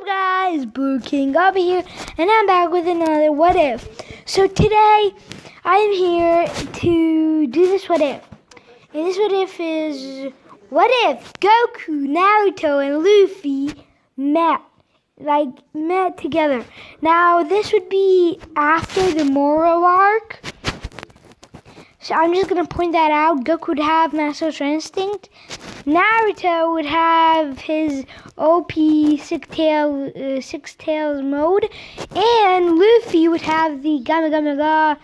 up guys, Blue King over here, and I'm back with another what if. So today, I'm here to do this what if. And this what if is, what if Goku, Naruto, and Luffy met together. Now this would be after the Moro arc. So I'm just going to point that out. Goku would have Master Ultra Instinct. Naruto would have his OP Six Tails mode. And Luffy would have the Gamma Gamma Ga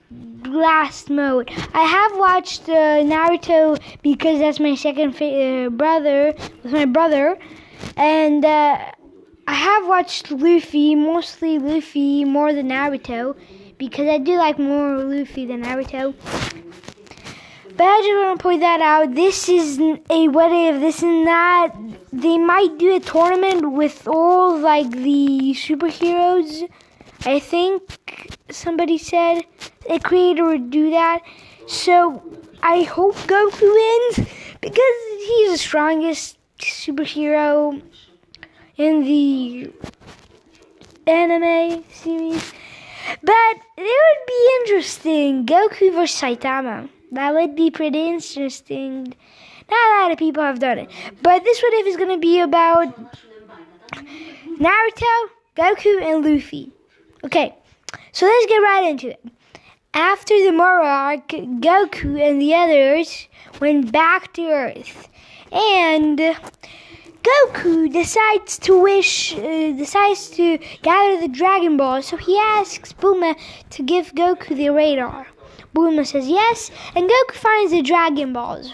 Blast mode. I have watched Naruto because that's my second brother, with my brother. And I have watched Luffy, mostly Luffy, more than Naruto. Because I do like more Luffy than Naruto. But I just want to point that out. This is a what if. This is not. They might do a tournament with all like the superheroes. I think somebody said a creator would do that. So I hope Goku wins because he's the strongest superhero in the anime series. But it would be interesting. Goku vs Saitama. That would be pretty interesting. Not a lot of people have done it. But this what if is going to be about Naruto, Goku, and Luffy. Okay, so let's get right into it. After the Moro arc, Goku and the others went back to Earth. And Goku decides to gather the Dragon Ball, so he asks Bulma to give Goku the radar. Bulma says yes, and Goku finds the Dragon Balls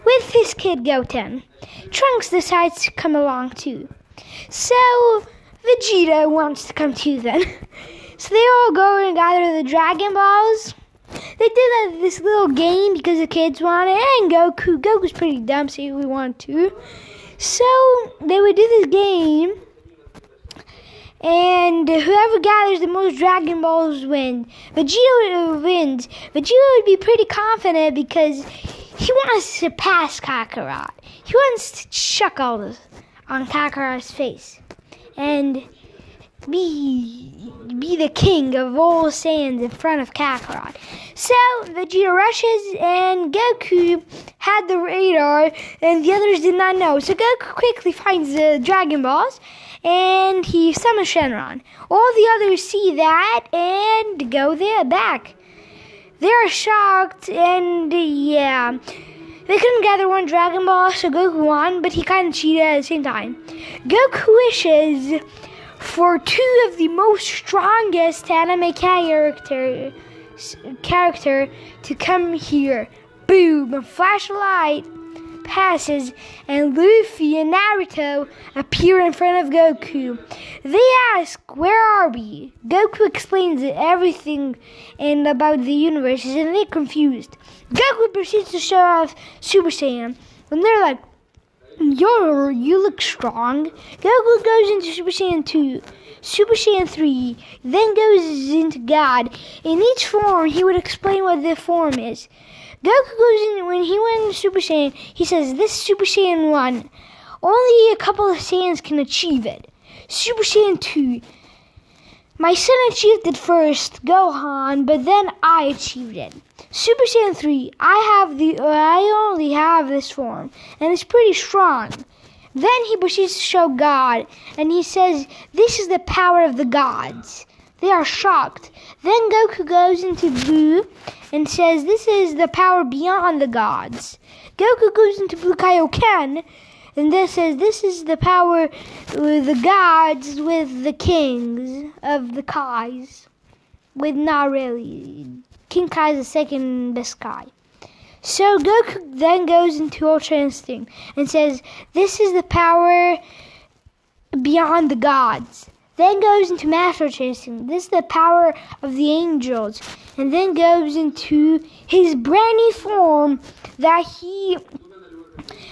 with his kid Goten. Trunks decides to come along too. So Vegeta wants to come too then. So they all go and gather the Dragon Balls. They did this little game because the kids want it, and Goku's pretty dumb, so he would want to. So they would do this game, and whoever gathers the most Dragon Balls wins. Vegeta wins. Vegeta would be pretty confident because he wants to pass Kakarot. He wants to chuck all this on Kakarot's face and be the king of all Saiyans in front of Kakarot. So Vegeta rushes, and Goku had the radar, and the others did not know. So Goku quickly finds the Dragon Balls, and he summons Shenron. All the others see that and go back. They're shocked, and yeah, they couldn't gather one Dragon Ball, so Goku won, but he kind of cheated at the same time. Goku wishes for two of the most strongest anime character to come here. Boom! A flashlight passes, and Luffy and Naruto appear in front of Goku. They ask, "Where are we?" Goku explains everything and about the universe, and they're confused. Goku proceeds to show off Super Saiyan, and they're like, you look strong. Goku goes into Super Saiyan 2, Super Saiyan 3, then goes into God. In each form, he would explain what the form is. Goku goes in, when he went into Super Saiyan, he says, this is Super Saiyan 1. Only a couple of Saiyans can achieve it. Super Saiyan 2. My son achieved it first, Gohan, but then I achieved it. Super Saiyan 3, I only have this form, and it's pretty strong. Then he proceeds to show God, and he says, this is the power of the gods. They are shocked. Then Goku goes into Blue and says, this is the power beyond the gods. Goku goes into Blue Kaioken, and this says, this is the power with the gods with the kings of the Kais. With not really. King Kai is the second best Kai. So Goku then goes into Ultra Instinct and says, this is the power beyond the gods. Then goes into Master Ultra Instinct. This is the power of the angels. And then goes into his brand new form that he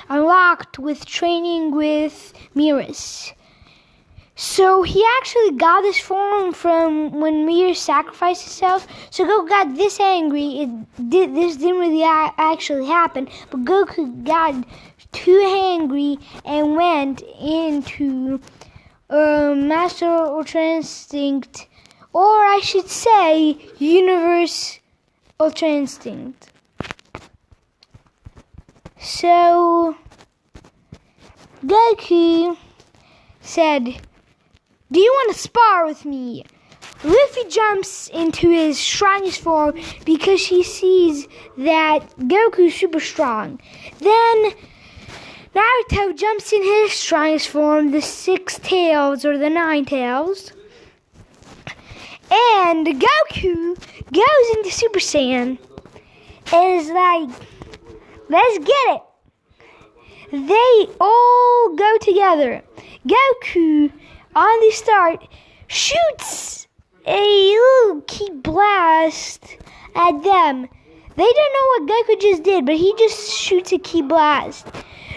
unlocked with training with Miras. So he actually got this form from when Miras sacrificed himself. So Goku got this angry. This didn't really actually happen, but Goku got too angry and went into Master Ultra Instinct, or I should say Universe Ultra Instinct. So Goku said, "Do you want to spar with me?" Luffy jumps into his strongest form because he sees that Goku's super strong. Then Naruto jumps in his strongest form, the 6 tails or the 9 tails. And Goku goes into Super Saiyan and is like, "Let's get it." They all go together. Goku, on the start, shoots a little ki blast at them. They don't know what Goku just did, but he just shoots a ki blast.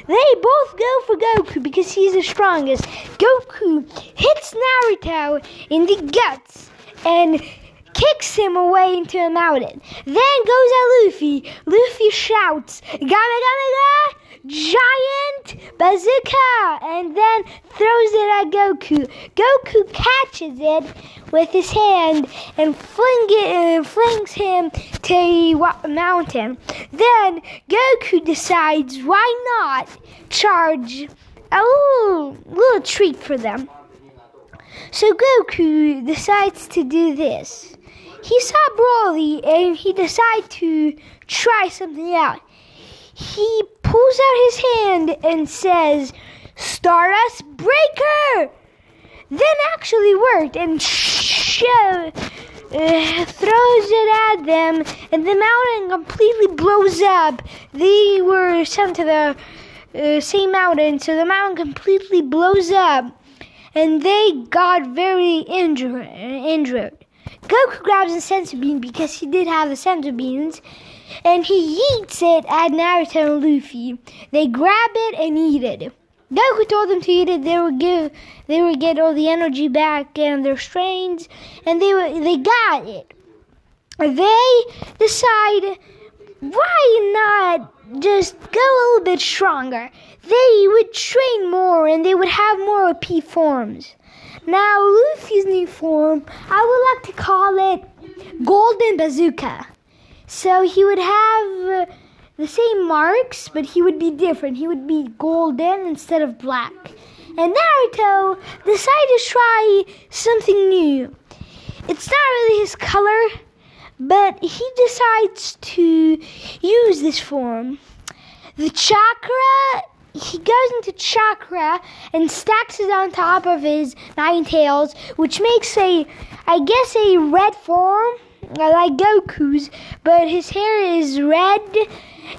They both go for Goku because he's the strongest. Goku hits Naruto in the guts and kicks him away into a mountain. Then goes at Luffy. Luffy shouts, "Gamma, giant bazooka!" and then throws it at Goku. Goku catches it with his hand and flings him to a mountain. Then Goku decides, why not charge a little treat for them. So Goku decides to do this. He saw Broly and he decided to try something out. He pulls out his hand and says, "Stardust Breaker!" Then actually worked and throws it at them, and the mountain completely blows up. They were sent to the same mountain, so the mountain completely blows up, and they got very injured. Goku grabs a senzu bean because he did have the senzu beans, and he yeets it at Naruto and Luffy. They grab it and eat it. Goku told them to eat it. They would get all the energy back and their strains, and they got it. They decide, why not just go a little bit stronger? They would train more and they would have more OP forms. Now, Luffy's new form, I would like to call it Golden Bazooka. So he would have the same marks, but he would be different. He would be golden instead of black. And Naruto decided to try something new. It's not really his color, but he decides to use this form. The chakra, he goes into chakra and stacks it on top of his 9 tails, which makes a red form, like Goku's, but his hair is red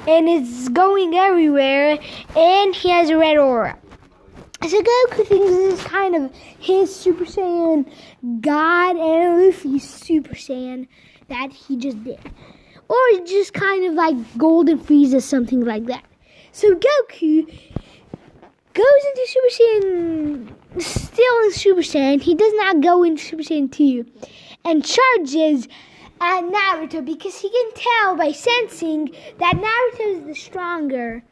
and it's going everywhere, and he has a red aura. So Goku thinks this is kind of his Super Saiyan God and Luffy's Super Saiyan that he just did. Or just kind of like Golden Frieza, something like that. So Goku goes into Super Saiyan, still in Super Saiyan. He does not go into Super Saiyan 2 and charges at Naruto because he can tell by sensing that Naruto is the stronger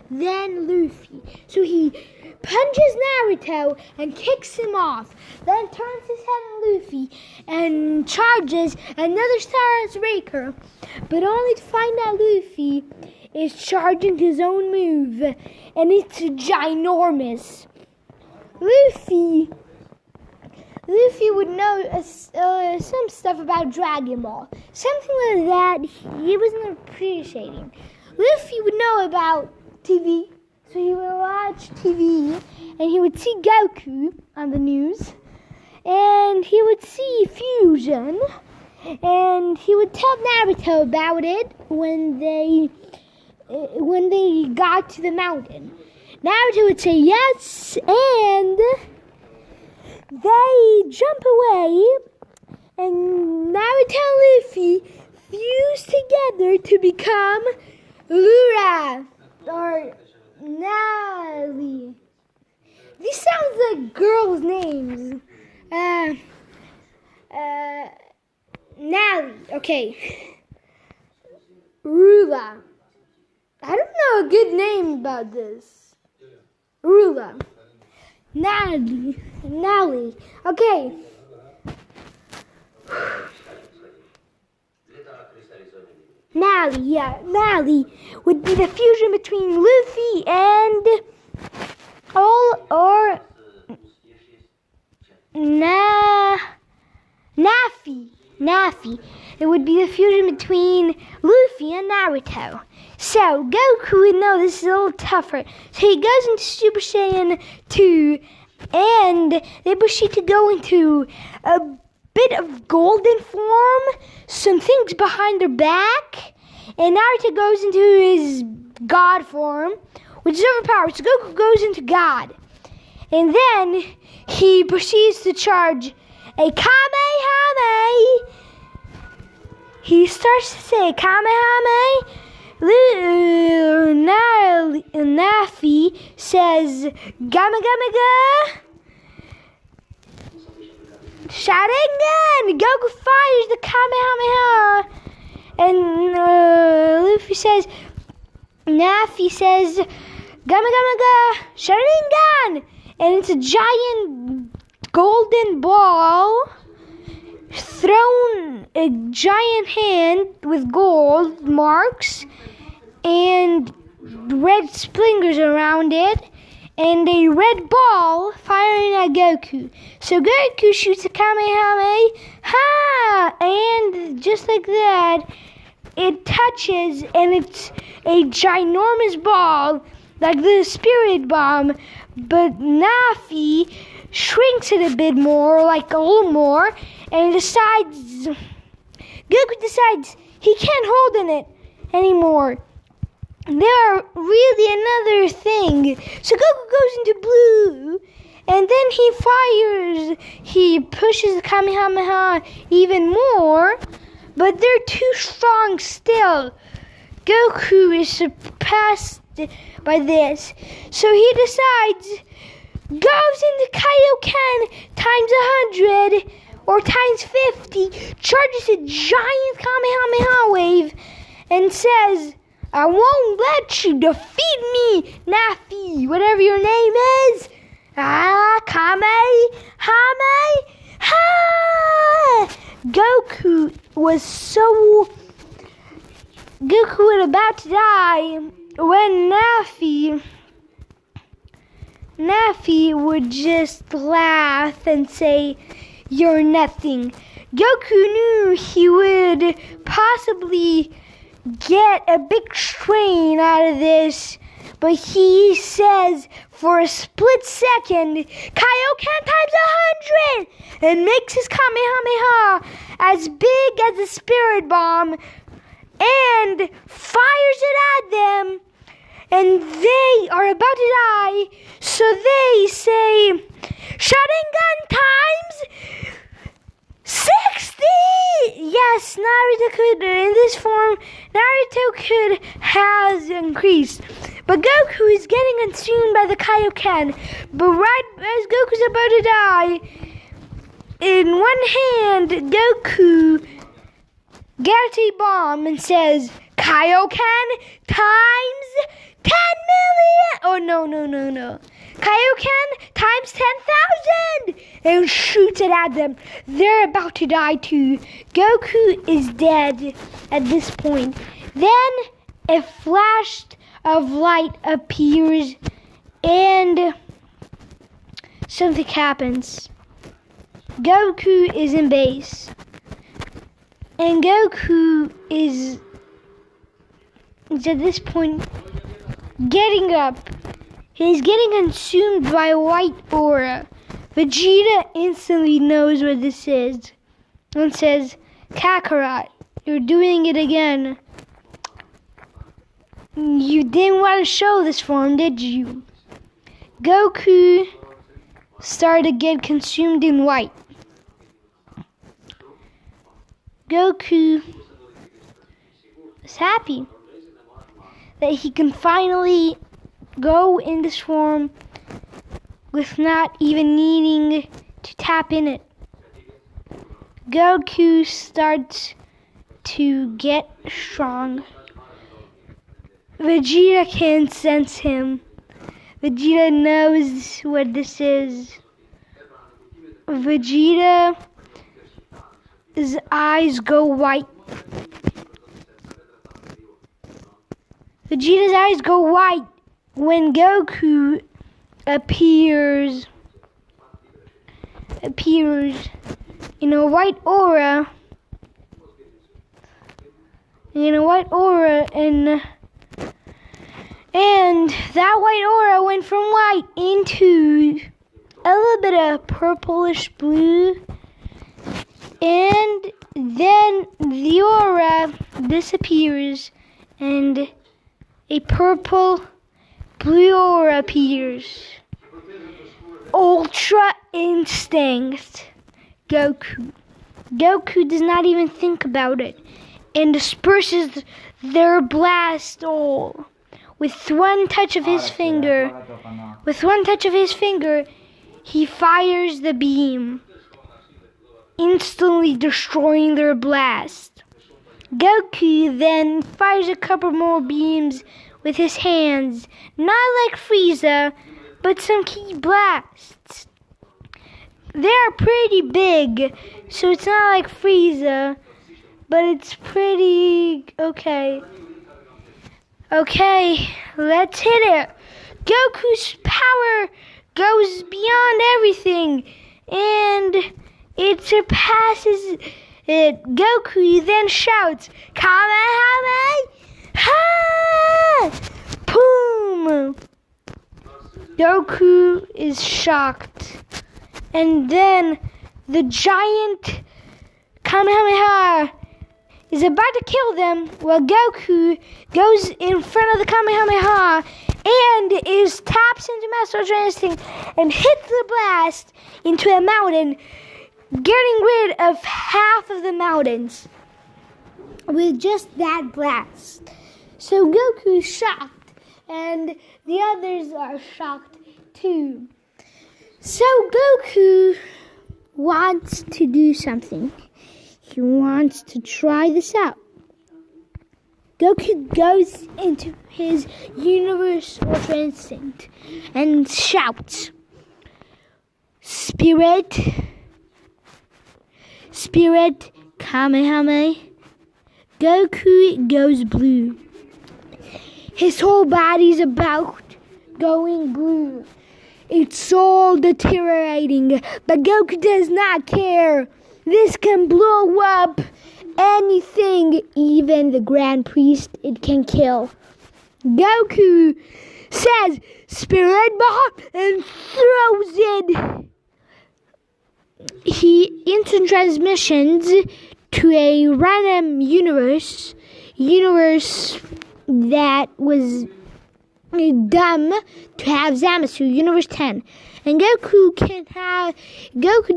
than Luffy. So he punches Naruto and kicks him off. Then turns his head on Luffy and charges another Stardust Breaker. But only to find out Luffy is charging his own move. And it's ginormous. Luffy would know some stuff about Dragon Ball. Something like that he wasn't appreciating. Luffy would know about TV. So he would watch TV and he would see Goku on the news. And he would see Fusion. And he would tell Naruto about it when they got to the mountain. Naruto would say yes, and they jump away, and Naruto and Luffy fuse together to become Lura, or Nali. These sounds like girls' names. Nali, okay. Rula. I don't know a good name about this. Rula. Nally. Okay. Nally would be the fusion between Luffy and Naffy. It would be the fusion between Luffy and Naruto. So Goku would know this is a little tougher. So he goes into Super Saiyan 2, and they proceed to go into a bit of golden form, some things behind their back, and Naruto goes into his God form, which is overpowered. So Goku goes into God, and then he proceeds to charge a Kamehameha. He starts to say Kamehameha. Naffy says Gamma Gamma Ga. Sharingan! Goku fires the Kamehameha, and Naffy says Gamma Gamma Ga Sharingan, and it's a giant golden ball thrown a giant hand with gold marks and red splinters around it, and a red ball firing at Goku. So Goku shoots a Kamehameha, and just like that, it touches, and it's a ginormous ball, like the Spirit Bomb, but Naffy shrinks it a bit more, like a little more, and Goku decides he can't hold in it anymore. There really another thing. So Goku goes into blue, and then he pushes the Kamehameha even more, but they're too strong still. Goku is surpassed by this, so he decides, goes into Kaioken times 100 or times 50, charges a giant Kamehameha wave, and says, I won't let you defeat me, Naffy, whatever your name is. Kamehameha. Goku was about to die when Naffy would just laugh and say, you're nothing. Goku knew he would possibly get a big strain out of this, but he says for a split second, Kaioken times 100, and makes his Kamehameha as big as a Spirit Bomb and fires it at them, and they are about to die, so they say, Sharingan times 60! Yes, in this form, Naruto has increased. But Goku is getting consumed by the Kaioken. But right as Goku's about to die, in one hand, Goku gets a bomb and says, Kaioken times 10 million! Oh, no. Kaioken times 10,000! And shoots it at them. They're about to die too. Goku is dead at this point. Then a flash of light appears and something happens. Goku is in base. And Goku is at this point getting up. He's getting consumed by a white aura. Vegeta instantly knows what this is and says, Kakarot, you're doing it again. You didn't want to show this form, did you? Goku started to get consumed in white. Goku is happy that he can finally go in this form with not even needing to tap in it. Goku starts to get strong. Vegeta can sense him. Vegeta knows what this is. Vegeta's eyes go white. Vegeta's eyes go white when Goku appears in a white aura. And that white aura went from white into a little bit of purplish blue, and then the aura disappears and a purple blue aura appears. Ultra Instinct. Goku does not even think about it and disperses their blast all. With one touch of his finger, he fires the beam, instantly destroying their blast. Goku then fires a couple more beams with his hands, not like Frieza, but some key blasts. They're pretty big, so it's not like Frieza, but it's pretty okay. Okay, let's hit it. Goku's power goes beyond everything, and it surpasses it. Goku then shouts, Kamehameha! Boom! Goku is shocked. And then the giant Kamehameha is about to kill them while Goku goes in front of the Kamehameha and taps into Master Ultra Instinct and hits the blast into a mountain, getting rid of half of the mountains with just that blast. So Goku's shocked, and the others are shocked too. So Goku wants to do something. He wants to try this out. Goku goes into his Universe Ultra Instinct and shouts, Spirit, Kamehameha. Goku goes blue. His whole body's about going blue. It's all deteriorating, but Goku does not care. This can blow up anything, even the Grand Priest it can kill. Goku says, Spirit Bomb, and throws it. He instant transmissions to a random universe that was dumb to have Zamasu, Universe 10. And Goku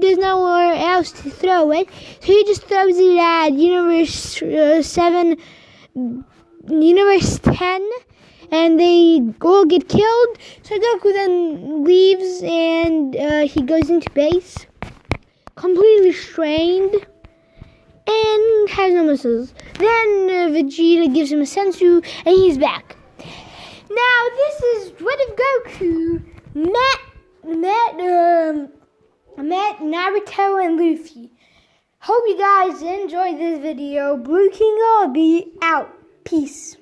does not know where else to throw it, so he just throws it at Universe 7, Universe 10, and they all get killed. So Goku then leaves and he goes into base, completely strained, and has no missiles. Then Vegeta gives him a sensu, and he's back. Now this is what if Goku met Naruto and Luffy. Hope you guys enjoyed this video. Blue King Obi out. Peace.